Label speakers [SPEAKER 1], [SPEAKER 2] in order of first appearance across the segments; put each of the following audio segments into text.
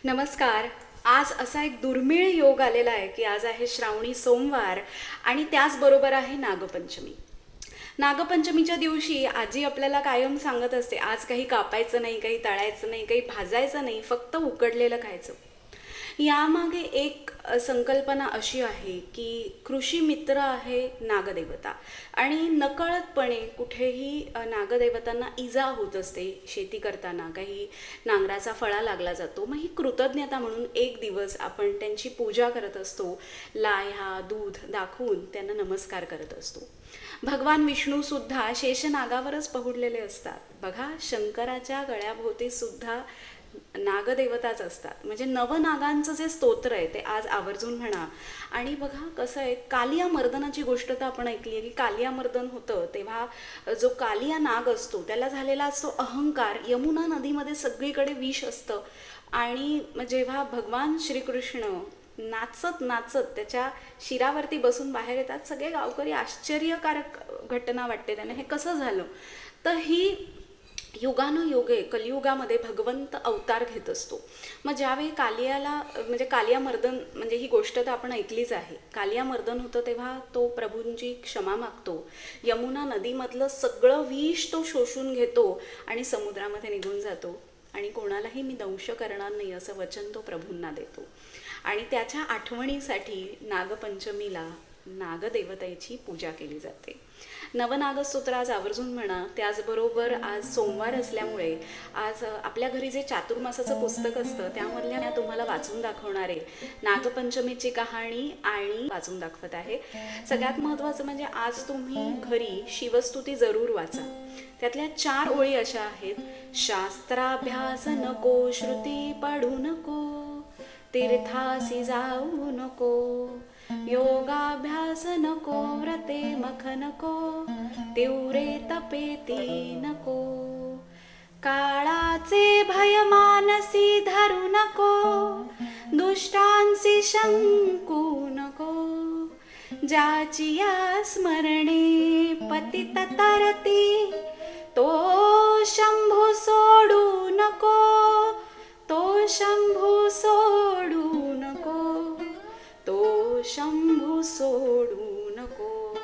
[SPEAKER 1] नमस्कार. आज असा एक दुर्मिळ योग आलेला आहे की आज आहे श्रावणी सोमवार आणि त्याचबरोबर आहे नागपंचमी. नागपंचमीच्या दिवशी आजी आपल्याला कायम सांगत असते, आज काही कापायचं नाही, काही तळायचं नाही, काही भाजायचं नाही, फक्त उकडलेलं खायचं. यामागे एक संकल्पना अशी आहे की कृषी मित्र आहे नागदेवता आणि नकळतपणे कुठेही नागदेवतांना इजा होत असते. शेती करताना काही नांगराचा फळा लागला जातो, मग ही कृतज्ञता म्हणून एक दिवस आपण त्यांची पूजा करत असतो. लाह्या दूध दाखवून त्यांना नमस्कार करत असतो. भगवान विष्णू सुद्धा शेषनागावरच पहुडलेले असतात. बघा, शंकराच्या गळ्याभोवती सुद्धा नागदेवताच असतात. म्हणजे नवनागांचं जे स्तोत्र आहे ते आज आवर्जून म्हणा. आणि बघा कसं आहे, कालिया मर्दनाची गोष्ट तर आपण ऐकली आहे की कालिया मर्दन होतं तेव्हा जो कालिया नाग असतो त्याला झालेला असतो अहंकार. यमुना नदीमध्ये सगळीकडे विष असतं आणि जेव्हा भगवान श्रीकृष्ण नाचत नाचत त्याच्या शिरावरती बसून बाहेर येतात, सगळे गावकरी आश्चर्यकारक घटना वाटते त्यांना, हे कसं झालं. तर ही युगानुयुगे कलियुगामध्ये भगवंत अवतार घेत असतो. मग ज्यावेळी कालियाला म्हणजे कालिया मर्दन, म्हणजे ही गोष्ट तर आपण ऐकलीच आहे, कालिया मर्दन होतं तेव्हा तो प्रभूंची क्षमा मागतो. यमुना नदीमधलं सगळं विष तो शोषून घेतो आणि समुद्रामध्ये निघून जातो आणि कोणालाही मी दंश करणार नाही असं वचन तो प्रभूंना देतो. आणि त्याच्या आठवणीसाठी नागपंचमीला नागदेवतेची पूजा केली जाते. नवनागस्तोत्र आज आवर्जून म्हणा. त्याचबरोबर आज सोमवार असल्यामुळे आज आपल्या घरी जे चातुर्मासाचं पुस्तक असतं त्यामधल्या तुम्हाला वाचून दाखवणारे नागपंचमीची कहाणी आणि वाचून दाखवत आहे. सगळ्यात महत्त्वाचं म्हणजे आज तुम्ही घरी शिवस्तुती जरूर वाचा. त्यातल्या 4 ओळी अशा आहेत: शास्त्राभ्यास नको, श्रुती पडू नको, तीर्थासी जाऊ नको, योगाभ्यास नको, व्रते मख नको, तीव्रे तपेती नको, काळाचे भय मानसी धरू नको, दुष्टांसी शंकू नको, ज्याची या स्मरणे पतित तरती, तो शंभू सोडू नको, तो शंभू सोडू नको, तो शंभू सोडू नको.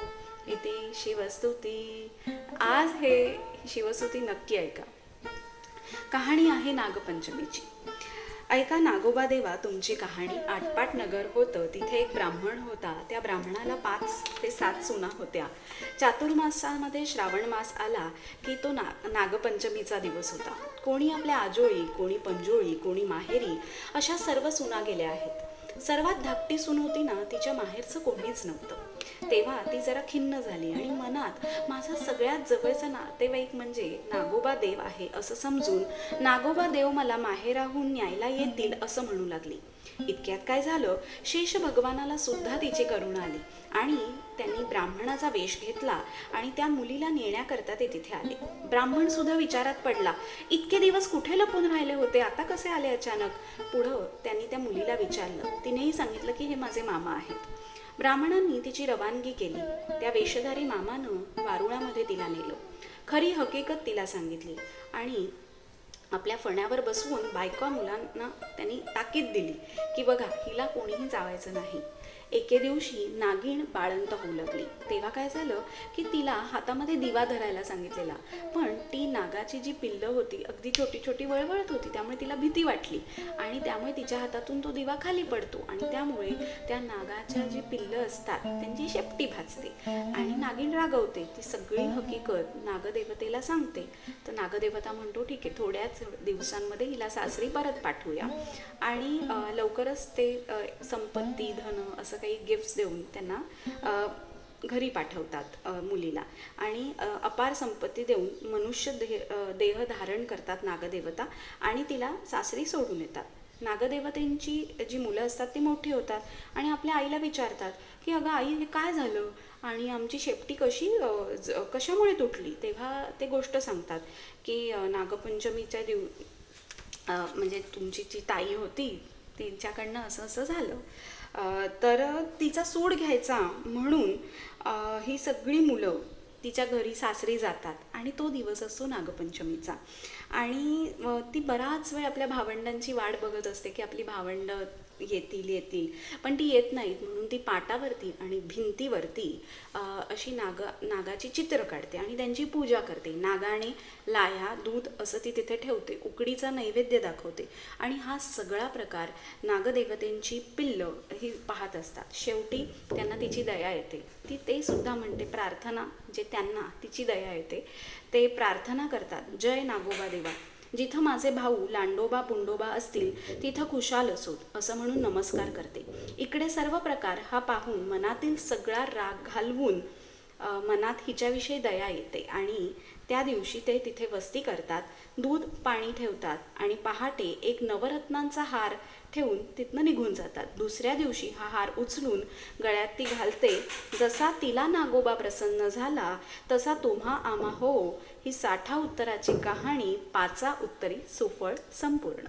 [SPEAKER 1] इथे शिवस्तुती. आज हे शिवस्तुती नक्की ऐका. कहाणी आहे नागपंचमीची. ऐका नागोबा देवा तुमची कहाणी. आटपाट नगर होतं, तिथे एक ब्राह्मण होता. त्या ब्राह्मणाला 5 ते 7 सुना होत्या. चातुर्मासामध्ये श्रावण मास आला की तो नागपंचमीचा दिवस होता. कोणी आपल्या आजोळी, कोणी पंजोळी, कोणी माहेरी, अशा सर्व सुना गेल्या आहेत. सर्वात धाकटी सून होती ना, तिच्या माहेरचं कोणीच नव्हतं. तेव्हा ती जरा खिन्न झाली आणि मनात माझा सगळ्यात जवळचा नातेवाईक म्हणजे नागोबा देव आहे असं समजून नागोबा देव मला माहेराहून न्यायला येतील असं म्हणू लागली. इतक्यात काय झालं, शेष भगवानाला सुद्धा तिची करुणा आली आणि त्यांनी ब्राह्मणाचा वेश घेतला आणि त्या मुलीला नेण्याकरता ते तिथे आले. ब्राह्मण सुद्धा विचारात पडला, इतके दिवस कुठे लपून राहिले होते, आता कसे आले अचानक. पुढं त्यांनी त्या मुलीला विचारलं. तिनेही सांगितलं की हे माझे मामा आहेत. ब्राह्मणांनी तिची रवानगी केली. त्या वेशधारी मामानं वारुळामध्ये तिला नेलं. खरी हकीकत तिला सांगितली आणि आपल्या फण्यावर बसवून बायका मुलांना त्यांनी ताकीद दिली की बघा, हिला कोणीही जावायचं नाही. एके दिवशी नागिण बाळंत होऊ लागली. तेव्हा काय झालं की तिला हातामध्ये दिवा धरायला सांगितलेला, पण ती नागाची जी पिल्लं होती अगदी छोटी छोटी वळवळत होती, त्यामुळे तिला भीती वाटली आणि त्यामुळे तिच्या हातातून तो दिवा खाली पडतो आणि त्यामुळे त्या नागाच्या जी पिल्लं असतात त्यांची शेपटी भाजते आणि नागिण रागवते. ती सगळी हकीकत नागदेवतेला सांगते. तर नागदेवता म्हणतो, ठीक आहे, थोड्याच दिवसांमध्ये हिला सासरी परत पाठवूया आणि लवकरच ते संपत्ती, धन असं काही गिफ्ट्स देऊन त्यांना घरी पाठवतात मुलीला आणि अपार संपत्ती देऊन मनुष्य देह धारण करतात नागदेवता आणि तिला सासरी सोडून येतात. नागदेवतेंची जी मुलं असतात ती मोठी होतात आणि आपल्या आईला विचारतात की अगं आई, हे काय झालं आणि आमची शेपटी कशामुळे तुटली. तेव्हा ते गोष्ट सांगतात की नागपंचमीच्या म्हणजे तुमची जी ताई होती तिच्याकडनं असं असं झालं. तर तिचा सूड घ्यायचा म्हणून ही सगळी मुलं तिच्या घरी सासरी जातात आणि तो दिवस असतो नागपंचमीचा. आणि ती बराच वेळ आपल्या भावंडांची वाट बघत असते की आपली भावंड येतील, पण ती येत नाहीत. म्हणून ती पाटावरती आणि भिंतीवरती अशी नागाची चित्र काढते आणि त्यांची पूजा करते. नागाने लाया, दूध असं ती तिथे ठेवते, उकडीचा नैवेद्य दाखवते आणि हा सगळा प्रकार नागदेवतेंची पिल्लं ही पाहत असतात. शेवटी त्यांना तिची दया येते. ती ते सुद्धा म्हणते, प्रार्थना जे त्यांना तिची दया येते, ते प्रार्थना करतात, जय नागोबा देवा, जिथं माझे भाऊ लांडोबा पुंडोबा असतील तिथं खुशाल असोत, असं म्हणून नमस्कार करते. इकडे सर्व प्रकार हा पाहून मनातील सगळा राग घालवून मनात हिच्याविषयी दया येते आणि त्या दिवशी ते तिथे वस्ती करतात, दूध पाणी ठेवतात आणि पहाटे एक नवरत्नांचा हार ठेवून तिथनं निघून जातात. दुसऱ्या दिवशी हा हार उचलून गळ्यात ती घालते. जसा तिला नागोबा प्रसन्न झाला तसा तुम्हा आम्हा हो, ही 60 उत्तराची कहाणी 5 उत्तरी सुफळ संपूर्ण.